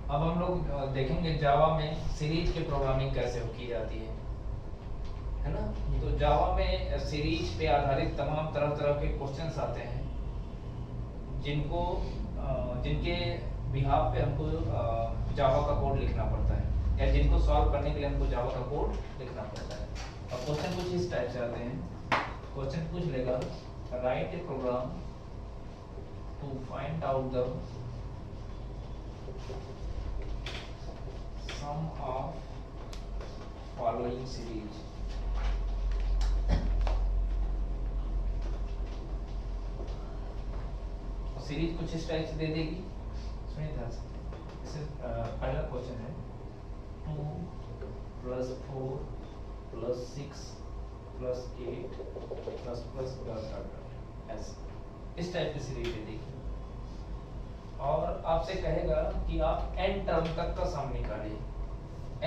अब हम लोग देखेंगे जावा में सीरीज की प्रोग्रामिंग कैसे की जाती है ना। तो जावा में सीरीज पे आधारित तमाम तरह तरह के क्वेश्चंस आते हैं जिनको जिनके बिहाफ पे हमको जावा का कोड लिखना पड़ता है या जिनको सॉल्व करने के लिए हमको जावा का कोड लिखना पड़ता है। और क्वेश्चन कुछ इस टाइप से आते हैं। क्वेश्चन पूछ लेगा write a program to find out the sum of following series। Series कुछ इस टाइप से दे देगी। सुनिए ध्यान से, इसे पहला क्वेश्चन है 2 + 4 + 6 + 8 ++ ऐसे इस टाइप की सीरीज दे देगी और आपसे कहेगा कि आप n टर्म तक का सम निकालिए।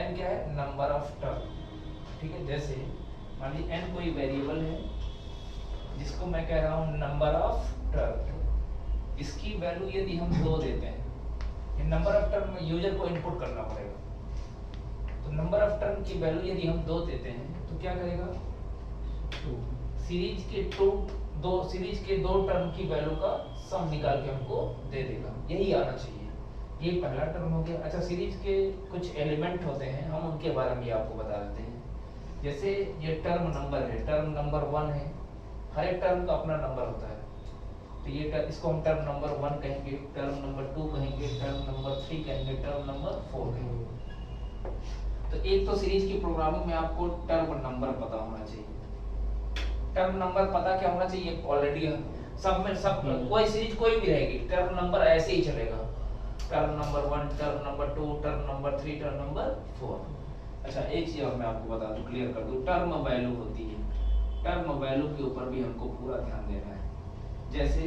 n क्या है? Number of term. ठीक है, जैसे मान ली n कोई वेरिएबल है जिसको मैं कह रहा हूँ नंबर ऑफ टर्म। इसकी वैल्यू यदि हम 2 देते हैं, नंबर ऑफ टर्म में यूजर को इनपुट करना पड़ेगा। तो नंबर ऑफ टर्म की वैल्यू यदि हम 2 देते हैं तो क्या करेगा? सीरीज के 2 टर्म की वैल्यू का सम निकाल के हमको दे देगा। यही आना चाहिए। ये पहला टर्म हो गया। अच्छा, सीरीज के कुछ एलिमेंट होते हैं, हम उनके बारे में आपको बता देते हैं। जैसे ये टर्म नंबर है, टर्म नंबर 1 है। हर एक टर्म का अपना नंबर होता है, तो ये इसको हम टर्म नंबर 1 कहेंगे, टर्म नंबर 2 कहेंगे, टर्म नंबर 3 कहेंगे, टर्म नंबर 4 कहेंगे। तो एक तो सीरीज की प्रोग्रामिंग में आपको टर्म नंबर पता होना चाहिए। टर्म नंबर पता क्या होना चाहिए? ऑलरेडी सब में सब कोई सीरीज कोई भी रहेगी, टर्म नंबर ऐसे ही चलेगा। Term number 1, term number 2, term number 3, term number 4। अच्छा, एक चीज और मैं आपको बता दूं, क्लियर कर दूं, टर्म वैल्यू होती है। टर्म वैल्यू के ऊपर भी हमको पूरा ध्यान देना है। जैसे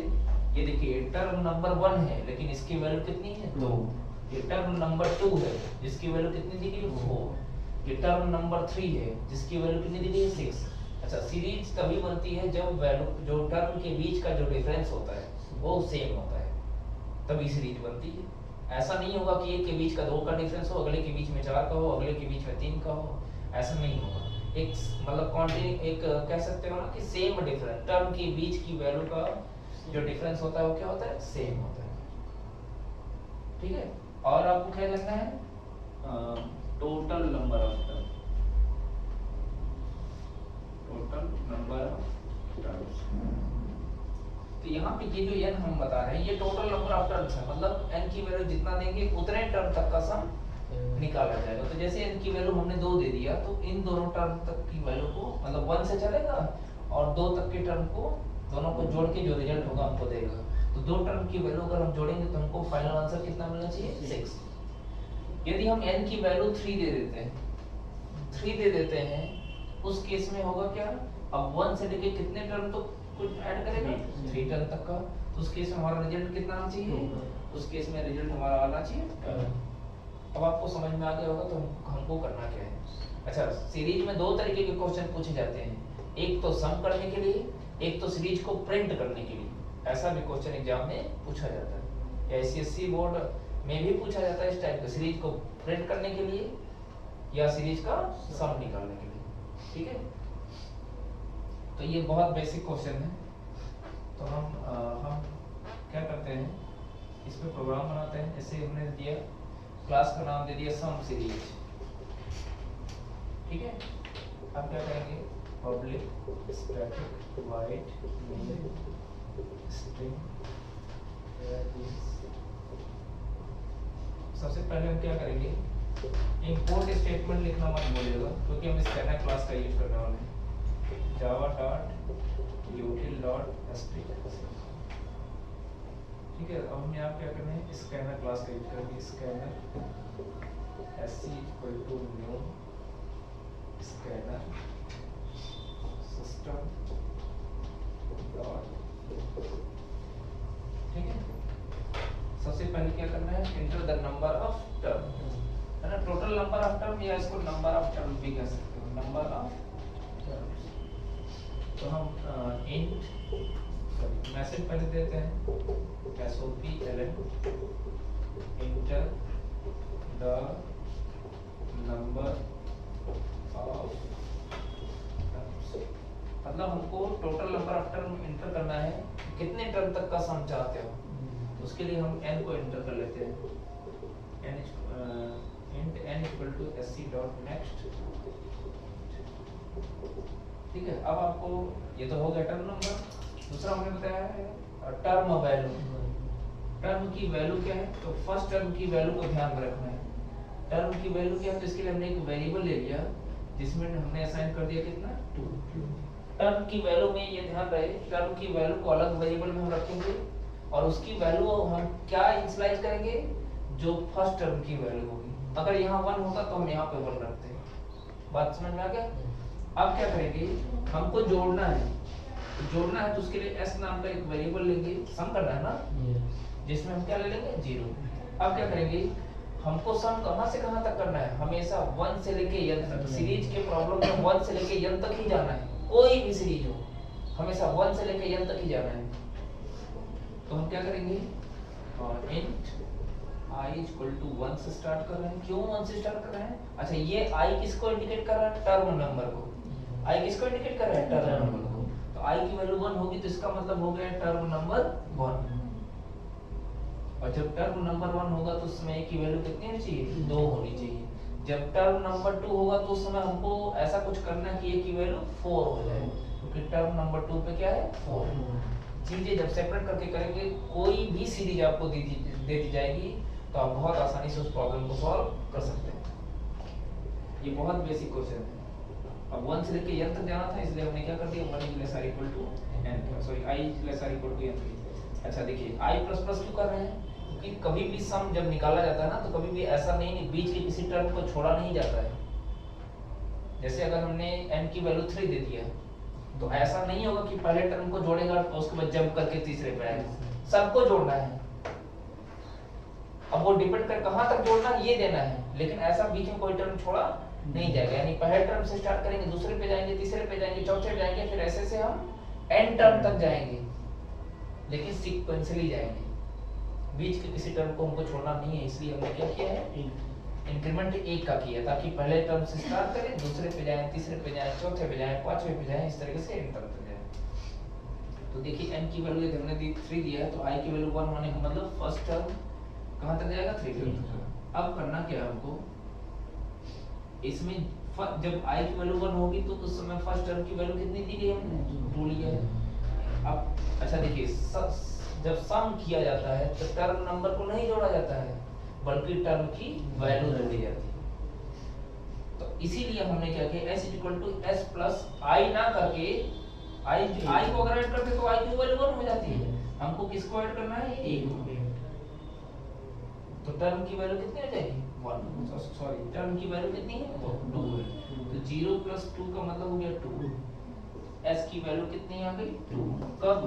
ये देखिए, टर्म नंबर 1 है लेकिन इसकी वैल्यू कितनी है? 2। ये टर्म नंबर 2 है जिसकी वैल्यू कितनी दी गई है? 4। ये टर्म नंबर 3 है जिसकी वैल्यू कितनी दी गई है? 6। अच्छा, सीरीज तभी बनती है जब वैल्यू जो टर्म के बीच का जो डिफरेंस होता है वो सेम होता है, तभी सीरीज बनती है। ऐसा नहीं होगा कि एक के बीच का 2 का डिफरेंस हो, अगले के बीच में 4 का हो, अगले के बीच में 3 का हो। ऐसा नहीं होगा। एक मतलब कॉन्टिन्यू एक कह सकते हो ना कि सेम डिफरेंस, टर्म के बीच की वैल्यू का जो डिफरेंस होता है वो क्या होता है? सेम होता है। ठीक है, और आपको क्या करना है? Total number of term, total number of terms. तो यहाँ पे ये जो n हम बता रहे हैं ये टोटल नंबर ऑफ टर्म्स है, मतलब n की वैल्यू जितना देंगे उतने टर्म तक का सम निकाला जाएगा। तो जैसे n की वैल्यू हमने 2 दे दिया तो इन दोनों टर्म तक की वैल्यू को मतलब 1 से चलेगा और 2 तक के टर्म को दोनों को जोड़ के जो रिजल्ट होगा हमको देगा। तो 2 टर्म की वैल्यू अगर हम जोड़ेंगे तो हमको फाइनल आंसर कितना मिलना चाहिए? 6। यदि हम n की वैल्यू 3 दे देते हैं उस केस में होगा क्या? अब 1 से लेके कितने टर्म तो कुछ ऐड करेगा? 3 टर्म तक का। तो उस केस में हमारा रिजल्ट कितना आना चाहिए? उस केस में रिजल्ट हमारा आना चाहिए। अब आपको समझ में आ गया होगा तो हमको करना क्या है। अच्छा, सीरीज में 2 तरीके के क्वेश्चन पूछे जाते हैं, एक तो सम करने के लिए, एक तो सीरीज को प्रिंट करने के लिए। ऐसा भी क्वेश्चन एग्जाम में पूछा जाता है या एसएससी बोर्ड में भी पूछा जाता है इस टाइप का, सीरीज को प्रिंट करने के लिए या सीरीज का सम निकालने के लिए। ठीक है, तो ये बहुत बेसिक क्वेश्चन है। तो हम क्या करते हैं, इस पे प्रोग्राम बनाते हैं। जैसे हमने दिया, क्लास का नाम दे दिया सम सीरीज। ठीक है, अब क्या करेंगे? Public static void main string. सबसे पहले हम क्या करेंगे? इंपोर्ट स्टेटमेंट लिखना मत भूलिएगा क्योंकि हम स्कैनर क्लास का यूज करने वाले हैं। java.util.string। ठीक है, अब हम यहाँ क्या करना है? स्कैनर क्लास का यूज करेंगे। Scanner sc=new scanner system dot. ठीक है, सबसे पहले क्या करना है? Enter the number of term, है ना, टोटल नंबर ऑफ टर्म या इसको नंबर ऑफ टर्म भी कह सकते हो, नंबर ऑफ टर्म। तो हम इंट मैसेज पहले देते हैं, SOP ln enter the number of, मतलब हमको total number of term inter करना है, कितने टर्म तक का सम चाहते हो, उसके लिए हम n को इंटर कर लेते हैं, n equal to sc dot next. ठीक है, अब आपको ये तो हो गया टर्म नंबर। दूसरा हमने बताया है टर्म वैल्यू। टर्म की वैल्यू क्या है, तो फर्स्ट टर्म की वैल्यू को ध्यान में रखना है। टर्म की वैल्यू क्या है, तो इसके लिए हमने एक वेरिएबल ले लिया जिसमें हमने असाइन कर दिया कितना 2। टर्म की वैल्यू में ये ध्यान रहे, टर्म की वैल्यू को अलग वेरिएबल में हम रखेंगे और उसकी वैल्यू हम क्या इनिशियलाइज करेंगे, जो फर्स्ट टर्म की वैल्यू होगी। अगर यहाँ 1 होता तो हम यहाँ पे 1 रखते हैं। बात समझ में आ गया। अब क्या करेंगे, हमको जोड़ना है, जोड़ना है तो उसके लिए s नाम का एक वेरिएबल लेंगे, सम करना है ना, जिसमें हम क्या ले लेंगे 0। अब क्या करेंगे, हमको सम कहां से कहां तक करना है, हमेशा 1 से लेके n तक। सीरीज के प्रॉब्लम में 1 से लेके n तक ही जाना है, कोई भी सीरीज हो हमेशा 1 से लेके n तक ही जाना है। तो हम क्या करेंगे, int I इक्वल टू 1 से स्टार्ट कर रहे हैं। क्यों 1 से स्टार्ट कर रहे हैं, अच्छा ये I किसको इंडिकेट कर रहा है, टर्म नंबर को। I किसको इंडिकेट कर रहा है, टर्म नंबर को। तो I की वैल्यू 1 होगी तो इसका मतलब हो गया टर्म नंबर 1। और जब टर्म नंबर 1 होगा तो उसमें A की वैल्यू कितनी होनी चाहिए, 2 होनी चाहिए। जब टर्म नंबर 2 होगा तो उस समय हमको ऐसा कुछ करना है कि A की वैल्यू 4 हो जाए, क्योंकि टर्म नंबर 2 पे क्या है 4। चीजें जब सेपरेट करके करेंगे, कोई भी सीरीज आपको दे दी जाएगी तो आप बहुत आसानी से उस प्रॉब्लम को सॉल्व कर सकते हैं। ये बहुत बेसिक क्वेश्चन है। अब 1 से लेके n तक जाना था, इसलिए हमने क्या कर दिया, 1 equal r equal to n, sorry I equal r equal to n। अच्छा देखिए I प्लस प्लस क्यों कर रहे हैं, क्योंकि कभी भी सम जब निकाला जाता है ना, तो कभी भी ऐसा नहीं बीच के किसी टर्म को छोड़ा नहीं जाता है। जैसे अगर हमने n की वैल्यू 3 दे दिया तो ऐसा नहीं होगा कि पहले टर्म को जोड़ेगा और उसके बाद जंप करके तीसरे पे आएगा, सबको जोड़ना है। अब वो डिपेंड कर कहां तक जोड़ना ये देना है, लेकिन ऐसा बीच में कोई टर्म छोड़ा नहीं जाएगा। यानी पहले टर्म से स्टार्ट करेंगे, दूसरे पे जाएंगे, तीसरे पे जाएंगे, चौथे पे जाएंगे, फिर ऐसे से हम n टर्म तक जाएंगे, लेकिन सीक्वेंशियली जाएंगे। बीच के किसी टर्म को हमको छोड़ना नहीं है, इसलिए हमने क्या किया है, इंक्रीमेंट 1 का किया, ताकि पहले टर्म से स्टार्ट करें, दूसरे पे जाएं, तीसरे पे जाएं, चौथे पे जाएं, पांचवें पे जाएं, इस तरीके से n टर्म तक जाएं। तो देखिए n की वैल्यू हमने दी 3 दिया है, तो I की वैल्यू 1 होने का मतलब फर्स्ट टर्म कहां तक जाएगा, 3 तक। अब करना क्या है हमको, इसमें जब I की वैल्यू 1 होगी तो उस समय फर्स्ट टर्म की वैल्यू कितनी दी गई, हमने 2 लिया है। अब अच्छा देखिए, जब सम किया जाता है तो टर्म नंबर को नहीं जोड़ा जाता है, बल्कि टर्म की वैल्यू जोड़ी जाती है। तो इसीलिए हमने क्या किया, s equal to s plus I ना करके, I को अगर ऐड करते तो I की वैल्यू 1 हो जाती है, हमको किसको ऐड करना है, a को। तो टर्म की वैल्यू कितनी हो जाएगी 1, सॉरी टर्म की वैल्यू कितनी है 2 है। तो 0 प्लस 2 का मतलब हो गया 2। s की वैल्यू कितनी आ गई 2, कब,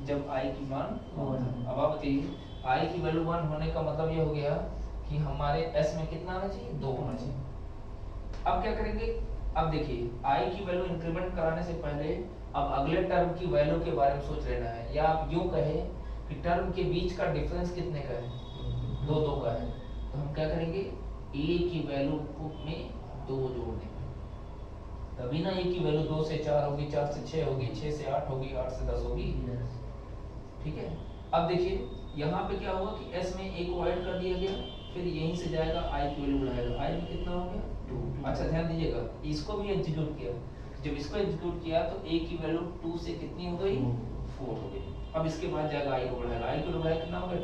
जब I की मान 1। अब आप बताइए I की वैल्यू 1 होने का मतलब ये हो गया कि हमारे s में कितना आना चाहिए, 2 होना चाहिए। अब क्या करेंगे, अब देखिए I की वैल्यू इंक्रीमेंट कराने से पहले अब अगले टर्म की वैल्यू के बारे में सोच लेना है, या आप यूं कहें कि टर्म के बीच का डिफरेंस कितने का है, 2 का है। तो हम क्या करेंगे, a की वैल्यू में 2 जोड़ देंगे, तभी ना a की वैल्यू 2 से 4 होगी, 4 से 6 होगी, 6 से 8 होगी, 8 से 10 होगी। ठीक है, अब देखिए यहाँ पे क्या हुआ कि s में a को ऐड कर दिया गया, फिर यहीं से जाएगा I की वैल्यू बढ़ाएगा, I में कितना हो गया 2। अच्छा ध्यान दीजिएगा, इसको भी एग्जीक्यूट किया, जब इसको एग्जीक्यूट किया तो a की वैल्यू 2 से कितनी हो गई 4 हो गई। अब इसके बाद जाएगा I को बढ़ाएगा, I को बढ़ाएगा कितना हो गया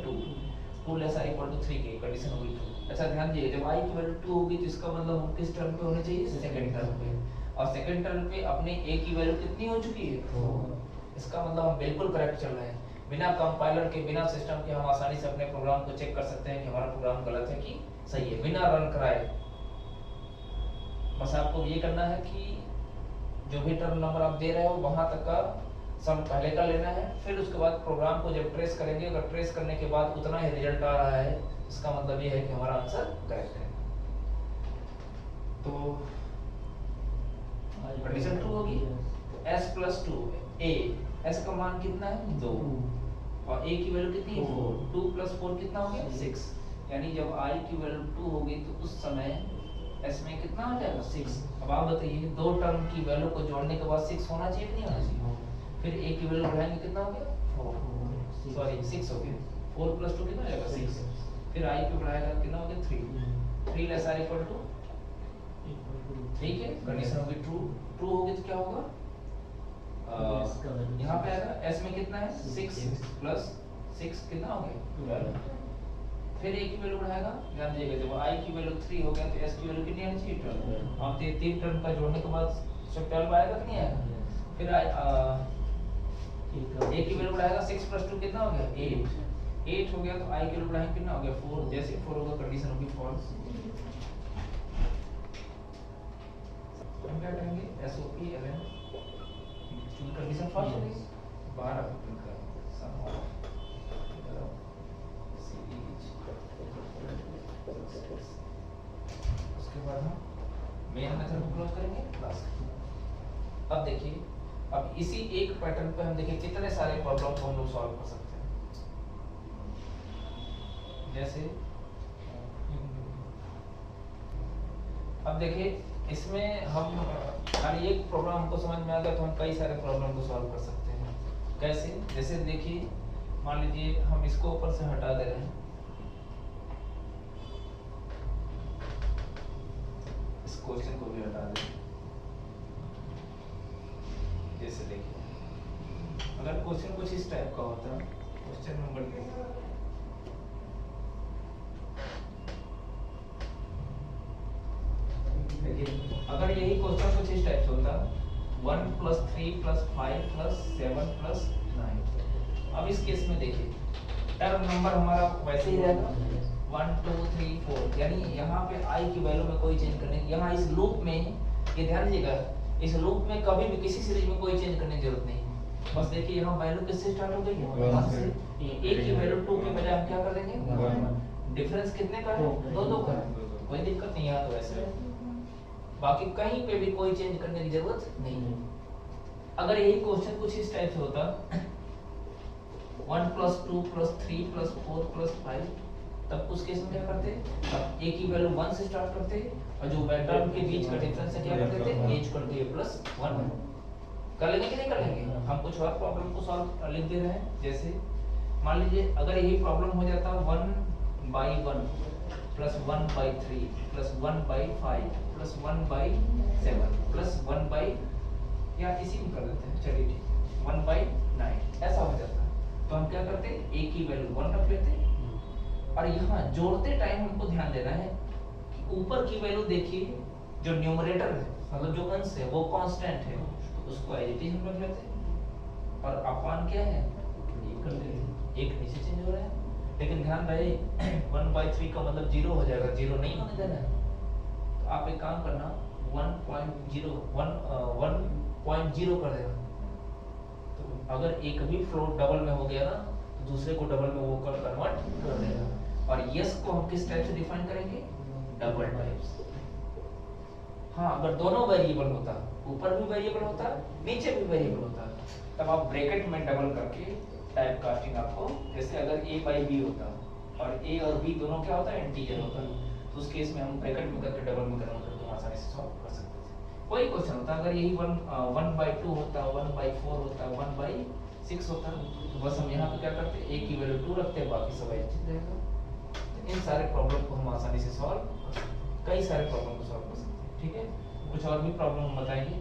2 लेस I इक्वल टू 3 की कंडीशन हो गई 2। अच्छा ध्यान दीजिए, जब I की वैल्यू 2 होगी तो इसका मतलब हम किस टर्म पे होने चाहिए, सेकंड टर्म पे। और सेकंड टर्म पे अपने a की वैल्यू कितनी हो चुकी है 4। इसका मतलब हम बिल्कुल करेक्ट चल रहे हैं। बिना कंपाइलर के, बिना सिस्टम के हम आसानी से अपने प्रोग्राम को चेक कर सकते हैं कि हमारा प्रोग्राम गलत है कि सही है, बिना रन कराए। बस आपको ये करना है कि जो भी टर्म नंबर आप दे रहे हो वहां तक का सम पहले का लेना है, फिर उसके बाद प्रोग्राम को जब ट्रेस करेंगे, अगर ट्रेस करने के बाद उतना ही रिजल्ट आ रहा है, इसका मतलब ये है कि हमारा आंसर करेक्ट है। तो कंडीशन 2 होगी, तो s प्लस 2 a, s का मान कितना है 2 और a की वैल्यू कितनी है 4, 2 प्लस 4 कितना हो गया 6, यानी जब i की वैल्यू 2 होगी तो उस समय s में कितना आ जाएगा 6। अब आप बताइए दो टर्म की वैल्यू को जोड़ने के बाद 6 होना चाहिए कि नहीं होना चाहिए। फिर a की वैल्यू बढ़ाएंगे कितना हो गया 4 सॉरी 6 हो गया 4 + 2 कितना हो जाएगा 6। फिर i पे बढ़ाएगा कितना हो गया 3 3 लेस r इक्वल टू ठीक है कंडीशन होगी ट्रू होगी तो क्या होगा यहाँ पे आएगा s में कितना है 6 प्लस 6 कितना हो गया 12। फिर a की वैल्यू बढ़ाएगा ध्यान दीजिएगा जब i की वैल्यू 3 हो गया तो s की वैल्यू कितनी आनी चाहिए 12। अब ये तीन टर्म का जोड़ने के बाद सब 12 आएगा कि नहीं आएगा। फिर a की वैल्यू बढ़ाएगा 6 + 2 कितना हो गया 8 हो गया तो i की वैल्यू बढ़ाएंगे कितना हो गया 4 जैसे 4 होगा कंडीशन होगी फॉल्स। हम क्या करेंगे SOP LN कंडीशन फॉल्स होगी 12 पे क्लिक करेंगे सम ऑफ उसके बाद हम मेन मेथड को क्लोज करेंगे क्लास। अब देखिए अब इसी एक पैटर्न पे हम देखिए कितने सारे प्रॉब्लम को हम लोग सॉल्व कर सकते हैं। जैसे अब देखिए इसमें हम खाली एक प्रॉब्लम हमको समझ में आ गया तो हम कई सारे प्रॉब्लम को सॉल्व कर सकते हैं। कैसे जैसे देखिए मान लीजिए हम इसको ऊपर से हटा दे रहे हैं इस क्वेश्चन को भी हटा दें। जैसे देखिए अगर क्वेश्चन कुछ इस टाइप का होता क्वेश्चन नंबर 2 देखिए अगर यही क्वेश्चन कुछ इस टाइप से होता 1 + 3 + 5 + 7 + 9। अब इस केस में देखिए टर्म नंबर हमारा वैसे ही रहेगा 1 2 3 4 यानी यहाँ पे i की वैल्यू में कोई चेंज करने यहाँ इस लूप में ये ध्यान दीजिएगा इस लूप में कभी भी किसी सीरीज में कोई चेंज करने की जरूरत नहीं है। बस देखिए यहाँ वैल्यू किससे स्टार्ट हो गई है 1 से a की वैल्यू 2 के बजाय हम क्या कर देंगे डिफरेंस कितने का है 2 का कोई दिक्कत नहीं यहाँ तो ऐसे बाकी कहीं पे भी कोई चेंज करने की जरूरत नहीं है। अगर यही क्वेश्चन कुछ इस टाइप से होता 1 + 2 + 3 + 4 + 5 तब उस केस में क्या करते अब a की वैल्यू 1 से स्टार्ट करते और जो टर्म के बीच का डिफरेंस है क्या कर देते a = a + 1 कर लेंगे कि नहीं कर लेंगे। हम कुछ और प्रॉब्लम को सॉल्व लिख दे रहे हैं। जैसे मान लीजिए अगर यही प्रॉब्लम हो जाता 1/1 + 1/3 + 1/5 + 1/7 + 1/ या इसी में कर देते हैं चलिए ठीक 1/9 ऐसा हो जाता तो हम क्या करते a की वैल्यू 1 रख लेते और यहाँ जोड़ते टाइम हमको ध्यान देना है कि ऊपर की वैल्यू देखिए जो न्यूमरेटर है मतलब जो अंश है वो कांस्टेंट है तो उसको एज इट इज हम रख लेते और अपान क्या है एक कर देते एक नीचे चेंज हो रहा है लेकिन ध्यान रहे 1/3 का मतलब 0 हो जाएगा 0 नहीं होने देना है। तो आप एक काम करना 1.0 कर देना तो अगर एक भी फ्लोट डबल में हो गया ना तो दूसरे को डबल में वो कन्वर्ट कर देगा। और यस को हम किस टाइप से डिफाइन करेंगे डबल टाइप्स। हाँ अगर दोनों वेरिएबल होता ऊपर भी वेरिएबल होता नीचे भी वेरिएबल होता तब आप ब्रैकेट में डबल करके टाइप कास्टिंग आपको जैसे अगर a/b होता और a और b दोनों क्या होता है इंटीजर होता तो उस केस में हम ब्रैकेट में करके डबल में कन्वर्ट करके आसानी से सॉल्व कर सकते थे। कोई क्वेश्चन होता अगर यही 1/2 होता 1/4 होता 1/6 होता तो बस हम यहाँ पे क्या करते a की वैल्यू 2 रखते बाकी सब ऐसे रहेगा। इन सारे प्रॉब्लम को हम आसानी से सॉल्व कर सकते हैं कई सारे प्रॉब्लम को सॉल्व कर सकते हैं। ठीक है कुछ और भी प्रॉब्लम हम बताएंगे।